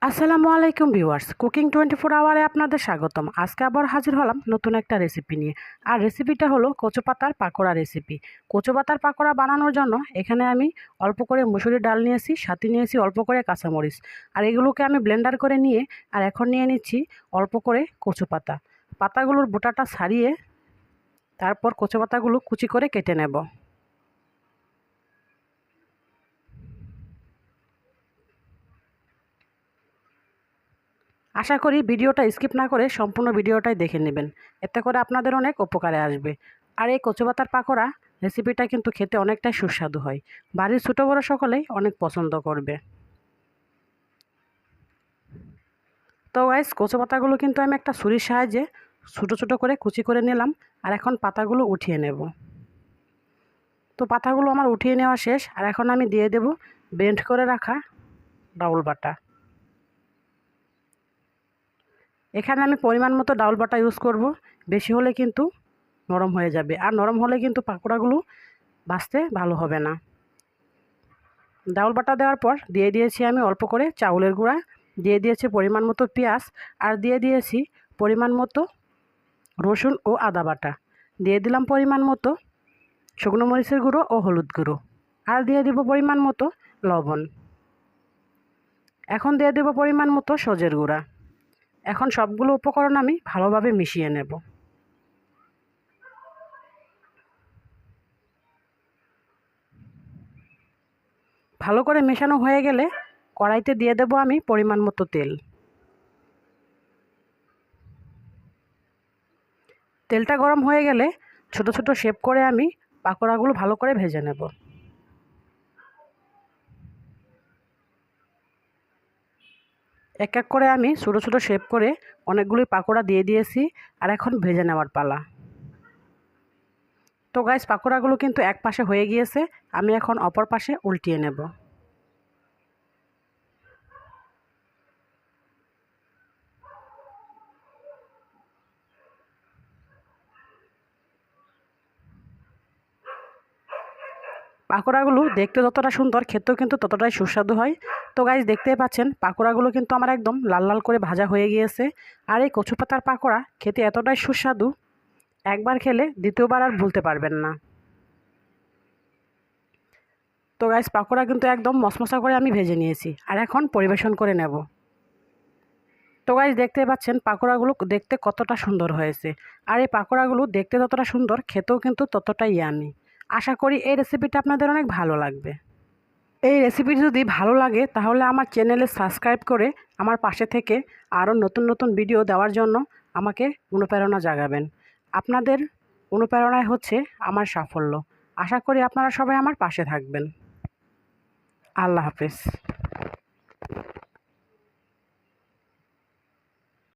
আসসালামু আলাইকুম viewers, cooking 24 আওয়ারে আপনাদের স্বাগতম। আজকে আবার হাজির হলাম নতুন একটা রেসিপি নিয়ে। আর রেসিপিটা হলো কচু পাতার পাকোড়া রেসিপি। কচু পাতার পাকোড়া বানানোর জন্য এখানে আমি অল্প করে মুসুরির ডাল নিয়েছি, সাথে নিয়েছি অল্প করে কাঁচামরিচ। আর এগুলোকে আমি ব্লেন্ডার করে নিয়ে আর এখন নিয়ে নিচ্ছি অল্প করে কচু পাতা। পাতাগুলোর বোটাটা ছাড়িয়ে তারপর কচু পাতাগুলো কুচি করে কেটে নেব। আশা করি ভিডিওটা স্কিপ না করে সম্পূর্ণ ভিডিওটাই দেখে নেবেন, এতে করে আপনাদের অনেক উপকারে আসবে। আর এই কচু পাতার পাকোড়া রেসিপিটা কিন্তু খেতে অনেকটাই সুস্বাদু হয়। বাড়ির ছোটো বড়ো সকলেই অনেক পছন্দ করবে। তো গাইস, কচু পাতাগুলো কিন্তু আমি একটা ছুরির সাহায্যে ছোটো ছোটো করে কুচি করে নিলাম। আর এখন পাতাগুলো উঠিয়ে নেব। তো পাতাগুলো আমার উঠিয়ে নেওয়া শেষ। আর এখন আমি দিয়ে দেব ব্লেন্ড করে রাখা ডাউল বাটা। এখানে আমি পরিমাণ মতো ডাউল বাটা ইউজ করব। বেশি হলে কিন্তু নরম হয়ে যাবে, আর নরম হলে কিন্তু পাকোড়াগুলো ভাজতে ভালো হবে না। ডাউল বাটা দেওয়ার পর দিয়ে দিয়েছি আমি অল্প করে চাউলের গুঁড়া, দিয়ে দিয়েছি পরিমাণ মতো পেঁয়াজ, আর দিয়ে দিয়েছি পরিমাণ মতো রসুন ও আদা বাটা, দিয়ে দিলাম পরিমাণ মতো শুকনো মরিচের গুঁড়ো ও হলুদ গুঁড়ো, আর দিয়ে দেব পরিমাণ মতো লবণ। এখন দিয়ে দেব পরিমাণ মতো সজের গুঁড়া। এখন সবগুলো উপকরণ আমি ভালোভাবে মিশিয়ে নেব। ভালো করে মেশানো হয়ে গেলে কড়াইতে দিয়ে দেব আমি পরিমাণ মতো তেল। তেলটা গরম হয়ে গেলে ছোট ছোট শেপ করে আমি পাকোড়াগুলো ভালো করে ভেজে নেব। এক এক করে আমি ছোট ছোট শেপ করে অনেকগুলোই পাকোড়া দিয়ে দিয়েছি। আর এখন ভেজে নেওয়ার পালা। তো গাইস, পাকোড়াগুলো কিন্তু এক পাশে হয়ে গিয়েছে, আমি এখন অপর পাশে উল্টিয়ে নেব। পাকোড়াগুলো দেখতে যতটা সুন্দর, খেতেও কিন্তু ততটাই সুস্বাদু হয়। তো গাইস, দেখতেই পাচ্ছেন পাকোড়াগুলো কিন্তু আমার একদম লাল লাল করে ভাজা হয়ে গিয়েছে। আর এই কচু পাতার পাকোড়া খেতে এতটাই সুস্বাদু, একবার খেলে দ্বিতীয়বার আর ভুলতে পারবেন না। তো গাইস, পাকোড়া কিন্তু একদম মশমশা করে আমি ভেজে নিয়েছি, আর এখন পরিবেশন করে নেব। তো গাইস, দেখতে পাচ্ছেন পাকোড়াগুলো দেখতে কতটা সুন্দর হয়েছে। আর এই পাকোড়াগুলো দেখতে যতটা সুন্দর, খেতেও কিন্তু ততটাই ইয়ামি। আশা করি এই রেসিপিটা আপনাদের অনেক ভালো লাগবে। এই রেসিপিটি যদি ভালো লাগে তাহলে আমার চ্যানেলে সাবস্ক্রাইব করে আমার পাশে থেকে আরও নতুন নতুন ভিডিও দেওয়ার জন্য আমাকে অনুপ্রেরণা জাগাবেন। আপনাদের অনুপ্রেরণায় হচ্ছে আমার সাফল্য। আশা করি আপনারা সবাই আমার পাশে থাকবেন। আল্লাহ হাফেজ।